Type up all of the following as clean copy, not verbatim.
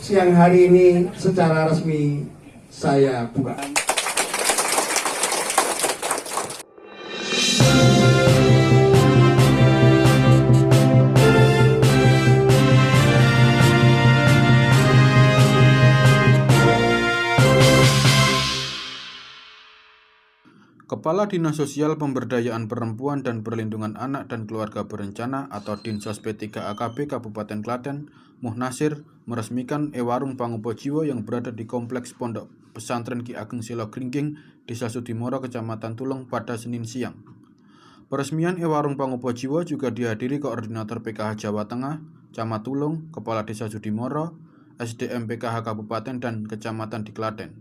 siang hari ini secara resmi saya buka. Kepala Dinas Sosial Pemberdayaan Perempuan dan Perlindungan Anak dan Keluarga Berencana atau Dinsos P3AKP Kabupaten Klaten, Muhnasir, meresmikan e-warung Pangupo-Jiwo yang berada di Kompleks Pondok Pesantren Ki Ageng Selo Gringging, Desa Sudimoro, Kecamatan Tulung pada Senin siang. Peresmian e-warung Pangupo-Jiwo juga dihadiri Koordinator PKH Jawa Tengah, Camat Tulung, Kepala Desa Sudimoro, SDM PKH Kabupaten dan Kecamatan di Klaten.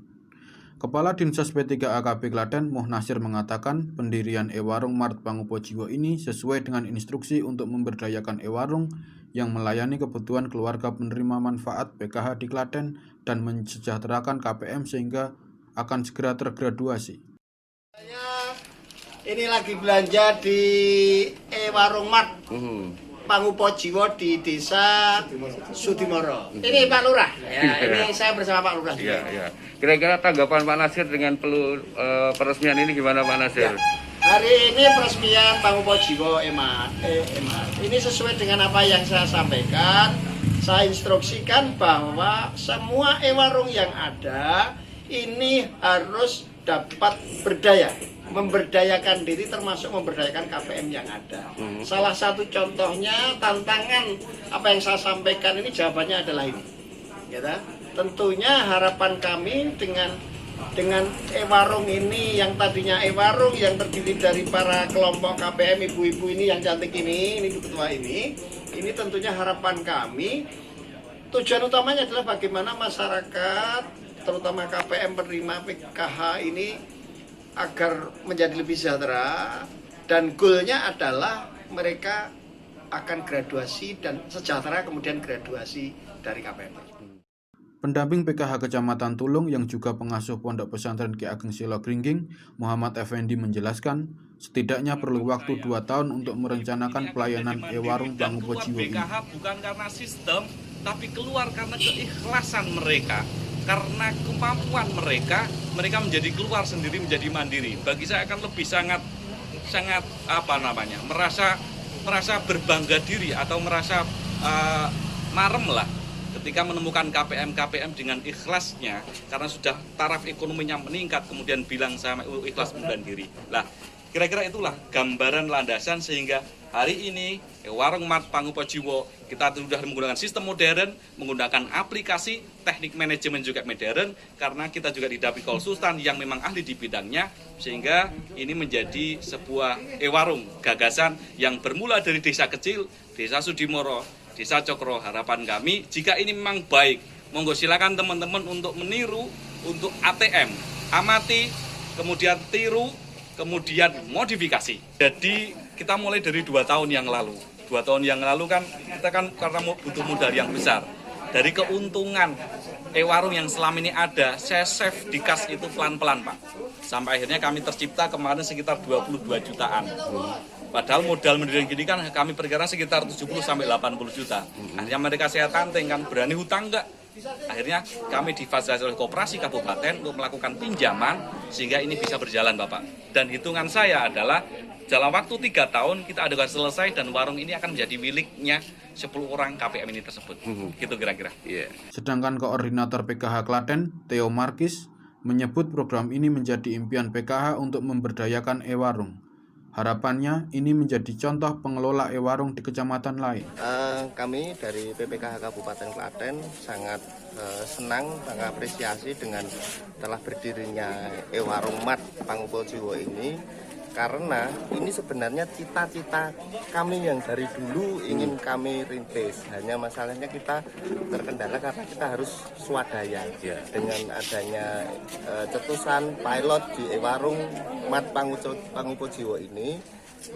Kepala Dinsos P3AKP Klaten, Muhnasir, mengatakan pendirian e-warung Mart Pangupo-Jiwo ini sesuai dengan instruksi untuk memberdayakan e-warung yang melayani kebutuhan keluarga penerima manfaat PKH di Klaten dan mensejahterakan KPM sehingga akan segera tergraduasi. Ini lagi belanja di e-warung Mart Pangupo-Jiwo di Desa Sudimoro. Ini Pak Lurah. Ya, ini saya bersama Pak Lurah. Iya. Kira-kira tanggapan Pak Nasir dengan peresmian ini gimana Pak Nasir? Ya. Hari ini peresmian Pangupo-Jiwo e-Mart. Ini sesuai dengan apa yang saya sampaikan. Saya instruksikan bahwa semua e-warung yang ada ini harus dapat berdaya, memberdayakan diri termasuk memberdayakan KPM yang ada. Salah satu contohnya tantangan apa yang saya sampaikan ini jawabannya adalah ini. Ya, tentunya harapan kami dengan e-warung ini yang tadinya e-warung yang terdiri dari para kelompok KPM ibu-ibu ini yang cantik ini ketua ini tentunya harapan kami tujuan utamanya adalah bagaimana masyarakat terutama KPM penerima PKH ini agar menjadi lebih sejahtera, dan goalnya adalah mereka akan graduasi dan sejahtera kemudian graduasi dari KPM. Pendamping PKH Kecamatan Tulung yang juga pengasuh Pondok Pesantren Ki Ageng Selo Gringging, Muhammad Effendi, menjelaskan setidaknya perlu waktu 2 tahun untuk merencanakan pelayanan e-warung Pangupo-Jiwo ini. PKH bukan karena sistem, tapi keluar karena keikhlasan mereka. Karena kemampuan mereka menjadi keluar sendiri, menjadi mandiri. Bagi saya akan lebih sangat merasa berbangga diri atau merasa marem lah ketika menemukan KPM dengan ikhlasnya karena sudah taraf ekonominya meningkat, kemudian bilang saya ikhlas mengundurkan diri. Lah, kira-kira itulah gambaran landasan sehingga hari ini warung Mart Pangupo-Jiwo kita sudah menggunakan sistem modern, menggunakan aplikasi, teknik manajemen juga modern, karena kita juga didampingi konsultan yang memang ahli di bidangnya, sehingga ini menjadi sebuah e-warung gagasan yang bermula dari desa kecil, Desa Sudimoro, Desa Cokro. Harapan kami jika ini memang baik, monggo silakan teman-teman untuk meniru, untuk ATM, amati, kemudian tiru, kemudian modifikasi. Jadi kita mulai dari 2 tahun yang lalu. 2 tahun yang lalu kan kita karena butuh modal yang besar. Dari keuntungan e-warung yang selama ini ada, saya save di kas itu pelan-pelan Pak. Sampai akhirnya kami tercipta kemarin sekitar 22 jutaan. Padahal modal mendirikan gini kan kami perkirakan sekitar 70-80 juta. Akhirnya mereka saya tanteng kan, berani hutang enggak? Akhirnya kami difasilitasi oleh Koperasi Kabupaten untuk melakukan pinjaman sehingga ini bisa berjalan Bapak. Dan hitungan saya adalah dalam waktu 3 tahun kita akan selesai dan warung ini akan menjadi miliknya 10 orang KPM ini tersebut. Gitu kira-kira. Sedangkan Koordinator PKH Klaten, Theo Markis, menyebut program ini menjadi impian PKH untuk memberdayakan e-warung. Harapannya ini menjadi contoh pengelola e-warung di kecamatan lain. Kami dari PPKH Kabupaten Klaten sangat senang, mengapresiasi dengan telah berdirinya e-warung Mart Pangupo-Jiwo ini, karena ini sebenarnya cita-cita kami yang dari dulu ingin kami rintis. Hanya masalahnya kita terkendala karena kita harus swadaya. Dengan adanya cetusan pilot di e-warung Mart Pangupo-Jiwo ini,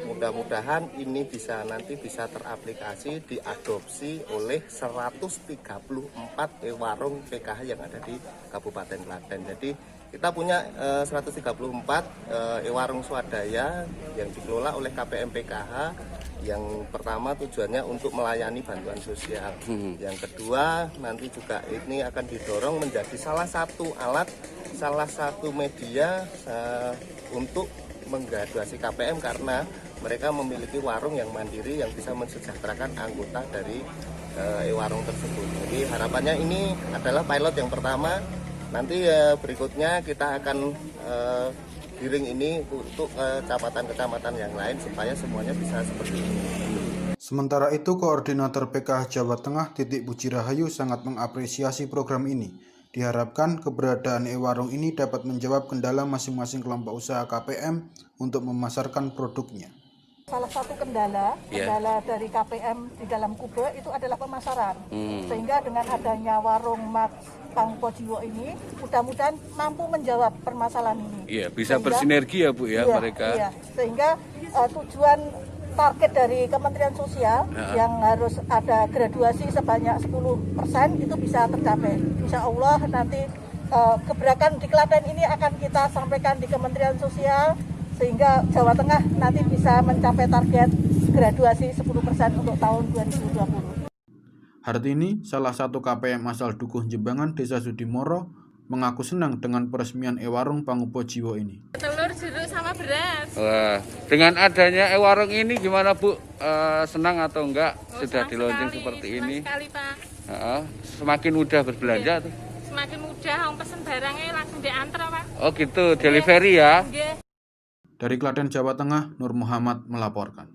mudah-mudahan ini nanti bisa teraplikasi, diadopsi oleh 134 e-warung PKH yang ada di Kabupaten Klaten. Jadi Kita punya 134 warung swadaya yang dikelola oleh KPM PKH. Yang pertama tujuannya untuk melayani bantuan sosial. Yang kedua nanti juga ini akan didorong menjadi salah satu alat, salah satu media untuk menggraduasi KPM karena mereka memiliki warung yang mandiri yang bisa mensejahterakan anggota dari warung tersebut. Jadi harapannya ini adalah pilot yang pertama. Nanti berikutnya kita akan giring ini untuk kecamatan-kecamatan yang lain supaya semuanya bisa seperti ini. Sementara itu, Koordinator PKH Jawa Tengah Titik Puji Rahayu sangat mengapresiasi program ini. Diharapkan keberadaan e-warung ini dapat menjawab kendala masing-masing kelompok usaha KPM untuk memasarkan produknya. Salah satu kendala dari KPM di dalam Kube itu adalah pemasaran. Sehingga dengan adanya warung Mat Pangpo Jiwo ini, mudah-mudahan mampu menjawab permasalahan ini. Iya, bisa bersinergi ya Bu ya mereka. Iya, sehingga tujuan target dari Kementerian Sosial yang harus ada graduasi sebanyak 10% itu bisa tercapai. Insya Allah nanti gebrakan di Klaten ini akan kita sampaikan di Kementerian Sosial sehingga Jawa Tengah nanti bisa mencapai target graduasi 10% untuk tahun 2020. Hartini, salah satu KPM asal Dukuh Jembangan, Desa Sudimoro, mengaku senang dengan peresmian e-warung Pangpo Jiwo ini. Telur, jeruk, sama beras. Wah, dengan adanya e-warung ini gimana Bu? Senang atau enggak sudah di launching seperti ini? Sekali, Pak. Semakin mudah berbelanja tuh. Semakin mudah, orang pesen barangnya langsung diantar, Pak. Oh gitu, delivery ya? Nggih. Dari Klaten, Jawa Tengah, Nur Muhammad melaporkan.